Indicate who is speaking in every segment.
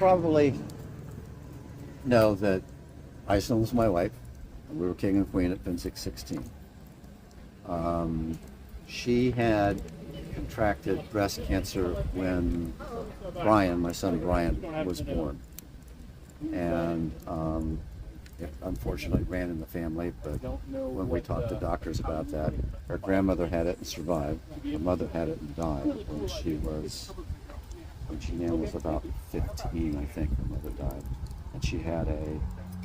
Speaker 1: probably know that Eislinn was my wife. We were king and queen at Pennsic 16. She had contracted breast cancer when Brian, my son Brian, was born. And it unfortunately ran in the family, but when we talked to doctors about that, her grandmother had it and survived. Her mother had it and died when she now was about 15, I think, her mother died. And she had a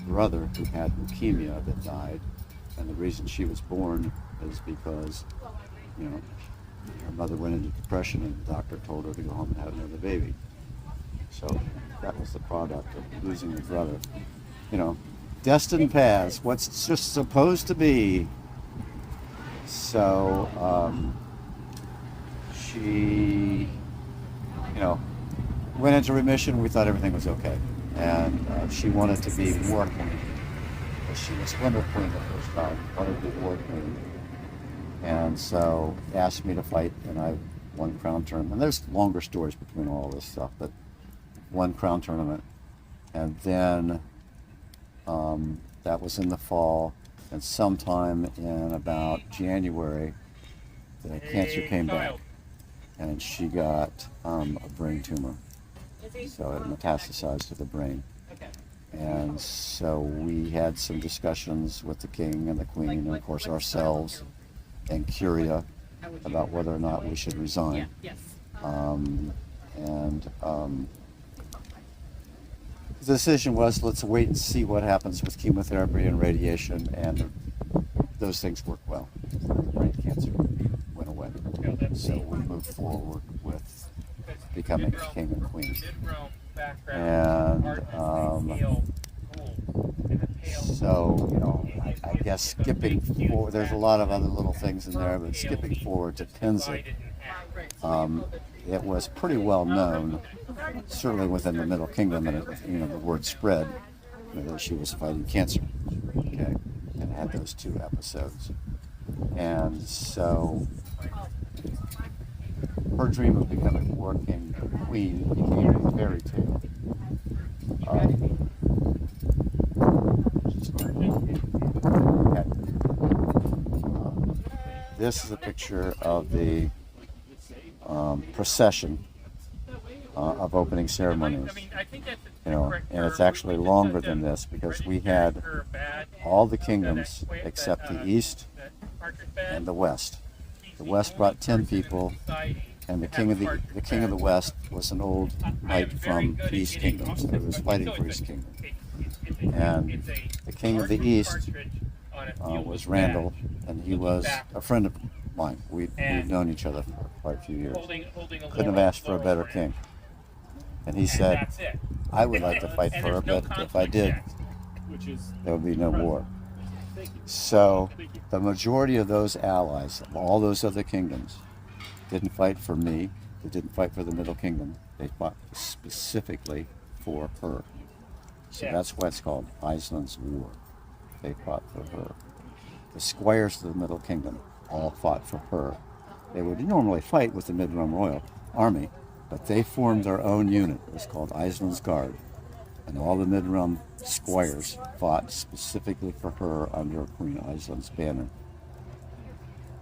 Speaker 1: brother who had leukemia that died. And the reason she was born is because, her mother went into depression and the doctor told her to go home and have another baby. So that was the product of losing your brother. Destined paths, what's just supposed to be. So she, went into remission. We thought everything was okay. And she wanted to be war queen. She was winter queen the first time, wanted to be war queen. And so asked me to fight, and I won crown tournament. And there's longer stories between all this stuff, but won crown tournament. And then that was in the fall, and sometime in about January, the cancer came back, and she got a brain tumor. So it metastasized to the brain. And so we had some discussions with the king and the queen, and of course ourselves and Curia about whether or not we should resign. The decision was, let's wait and see what happens with chemotherapy and radiation, and those things worked well. The brain cancer went away. So we moved forward with becoming king and queen. And I guess skipping forward, there's a lot of other little things in there, but skipping forward to Pennsic, it was pretty well known, certainly within the Middle Kingdom, and the word spread that she was fighting cancer, okay, and had those 2 episodes. And so her dream of becoming war king and queen became a fairy tale. This is a picture of the procession of opening ceremonies. And it's actually longer than this because we had all the kingdoms except the East and the West. The West brought 10 people, and the king of the West was an old knight from the East Kingdom, so he was fighting for his kingdom. And the king of the East was Randall, and he was a friend of mine. We'd known each other for quite a few years. Couldn't have asked for a better king. And he said, I would like to fight for her, but if I did, there would be no war. So the majority of those allies, of all those other kingdoms, didn't fight for me. They didn't fight for the Middle Kingdom. They fought specifically for her. So that's why it's called Eislinn's War. They fought for her. The squires of the Middle Kingdom all fought for her. They would normally fight with the Mid-Rum Royal Army, but they formed their own unit. It was called Eislinn's Guard. And all the Mid-Rum squires fought specifically for her under Queen Eislinn's banner.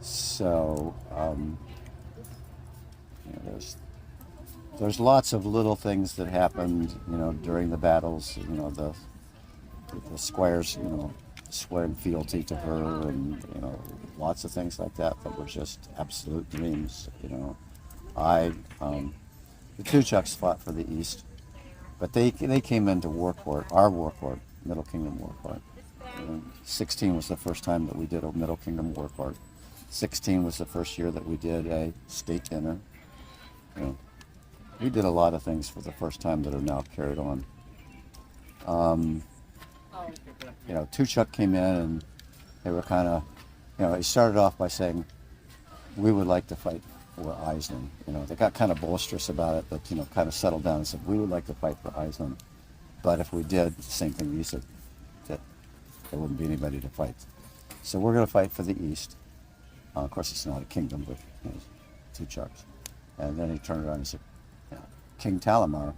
Speaker 1: So, there's lots of little things that happened, during the battles. The squires, swearing fealty to her, and lots of things like that were just absolute dreams. The Tuchuks fought for the East, but they came into war court, our war court, Middle Kingdom war court. 16 was the first time that we did a Middle Kingdom war court. 16 was the first year that we did a state dinner. We did a lot of things for the first time that are now carried on. Tuchuk came in, and they were kind of, he started off by saying, we would like to fight for Eislinn. They got kind of boisterous about it, but, kind of settled down and said, we would like to fight for Eislinn. But if we did, the same thing you said, that there wouldn't be anybody to fight. So we're going to fight for the East. Of course, it's not a kingdom, but 2 Chucks. And then he turned around and said, King Talamar,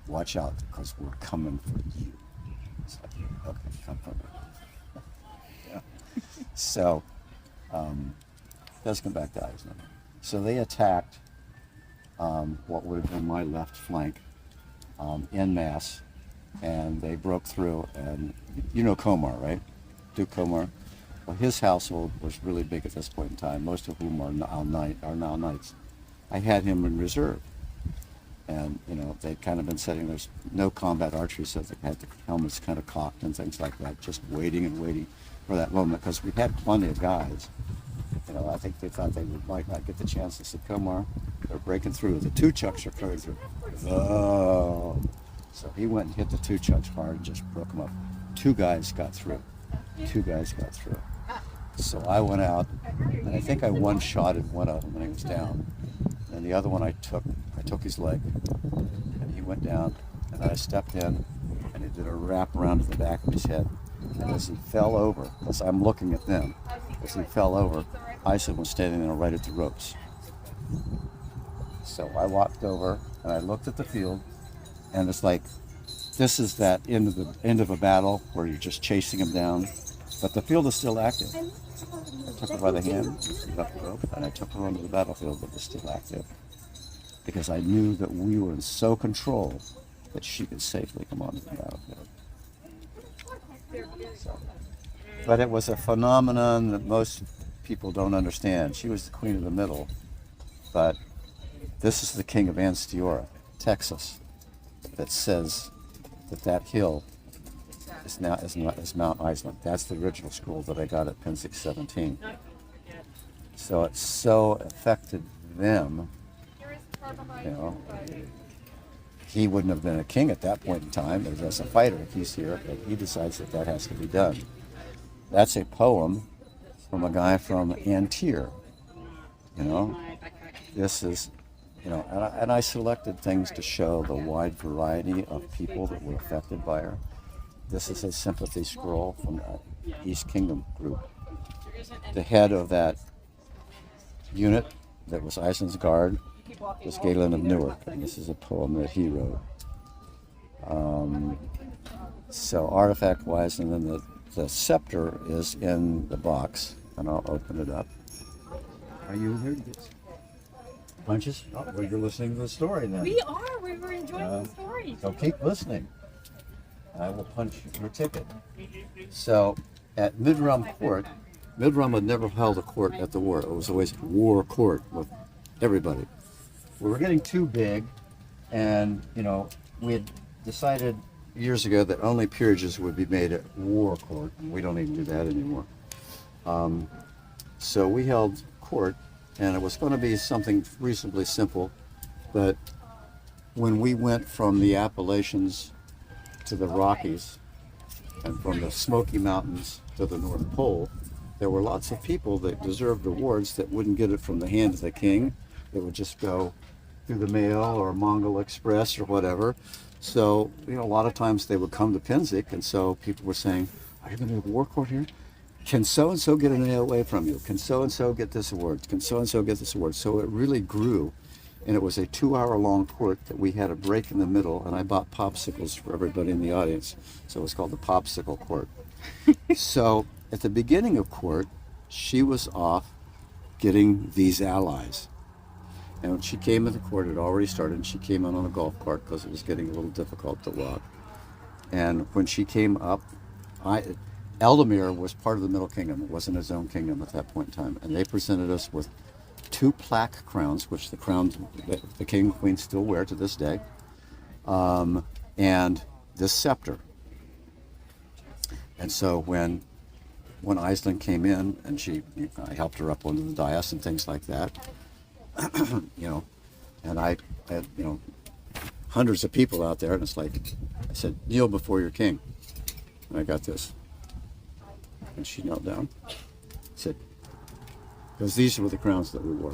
Speaker 1: watch out, because we're coming for you. It's like, okay, come for me. Yeah. So, let's come back to Eislinn. So they attacked what would have been my left flank en masse, and they broke through. And you know Komar, right? Duke Komar. Well, his household was really big at this point in time, most of whom are now knights. I had him in reserve. And, they'd kind of been setting, there's no combat archery, so they had the helmets kind of cocked and things like that, just waiting for that moment, because we had plenty of guys. I think they thought they might not get the chance to see Komar. They're breaking through. The two chucks are coming through. Oh. So he went and hit the two chucks hard and just broke them up. Two guys got through. So I went out, and I think I one-shotted one of them when he was down. And the other one I took his leg, and he went down, and I stepped in, and he did a wrap around to the back of his head. And as he fell over, as I'm looking at them, as he fell over, Eislinn was standing there right at the ropes. So I walked over, and I looked at the field, and it's like, this is that end of a battle where you're just chasing him down, but the field is still active. I took her by the hand, up the rope, and I took her onto the battlefield, but it was still active, because I knew that we were in so control that she could safely come onto the battlefield. So, but it was a phenomenon that most people don't understand. She was the queen of the middle, but this is the king of Anstiora, Texas, that says that hill is Mount Eislinn. That's the original scroll that I got at Pennsic 17. So it so affected them, He wouldn't have been a king at that point in time, as a fighter. He's here, but he decides that has to be done. That's a poem from a guy from Antier. This is, and I selected things to show the wide variety of people that were affected by her. This is a sympathy scroll from the East Kingdom group. The head of that unit that was Eislinn's guard was Galen of Newark, and this is a poem that he wrote. So artifact-wise, and then the scepter is in the box, and I'll open it up. Are you here? Punches? Oh, well, you're listening to the story then.
Speaker 2: We are. We were enjoying the story.
Speaker 1: So keep listening. I will punch your ticket. So at Mid-Rum Court, Mid-Rum had never held a court at the war. It was always a war court with everybody. We were getting too big, and we had decided years ago that only peerages would be made at war court. We don't even do that anymore. So we held court, and it was going to be something reasonably simple, but when we went from the Appalachians to the Rockies, and from the Smoky Mountains to the North Pole, there were lots of people that deserved awards that wouldn't get it from the hand of the king. They would just go through the mail or Mongol Express or whatever. So, a lot of times they would come to Pennsic, and so people were saying, are you going to have a war court here? Can so-and-so get an AOA from you? Can so-and-so get this award? Can so-and-so get this award? So it really grew, and it was a 2-hour-long court that we had a break in the middle, and I bought popsicles for everybody in the audience. So it was called the Popsicle Court. So at the beginning of court, she was off getting these allies. And when she came into court, it had already started, and she came in on a golf cart because it was getting a little difficult to walk. And when she came up, Eldamir was part of the Middle Kingdom. It wasn't his own kingdom at that point in time. And they presented us with 2 plaque crowns, which the king and queen still wear to this day, and this scepter. And so when Eislinn came in, and I helped her up onto the dais and things like that, and I had, hundreds of people out there, and it's like, I said, kneel before your king. And I got this. And she knelt down. Said, because these were the crowns that we wore.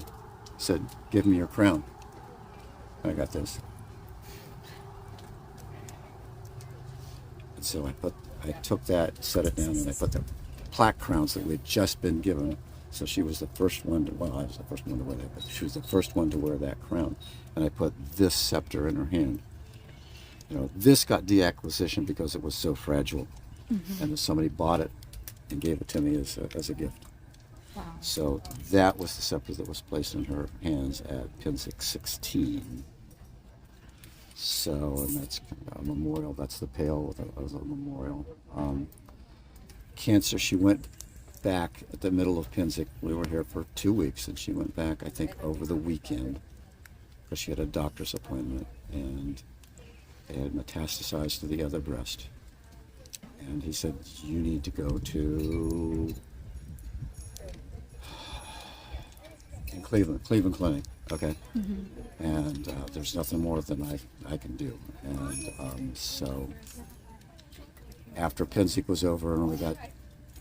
Speaker 1: Said, give me your crown. And I got this. And so I took that, set it down, and I put the plaque crowns that we'd just been given. So she was the first one I was the first one to wear that, but she was the first one to wear that crown. And I put this scepter in her hand. this got deacquisition because it was so fragile, and then somebody bought it and gave it to me as a gift.
Speaker 2: Wow.
Speaker 1: So that was the scepter that was placed in her hands at Pennsic 16. So, and that's kind of a memorial. That's the pail of a memorial. Cancer, she went back at the middle of Pennsic. We were here for 2 weeks, and she went back, I think, over the weekend because she had a doctor's appointment, and it had metastasized to the other breast. And he said, you need to go to in Cleveland Clinic, okay? And there's nothing more than I can do. And so after Pennsic was over and we got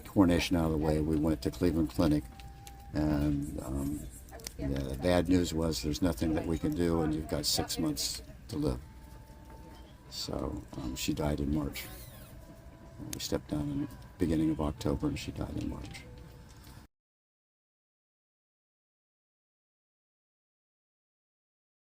Speaker 1: coronation out of the way, we went to Cleveland Clinic, and the bad news was there's nothing that we can do, and you've got 6 months to live. So she died in March. We stepped down in the beginning of October, and she died in March.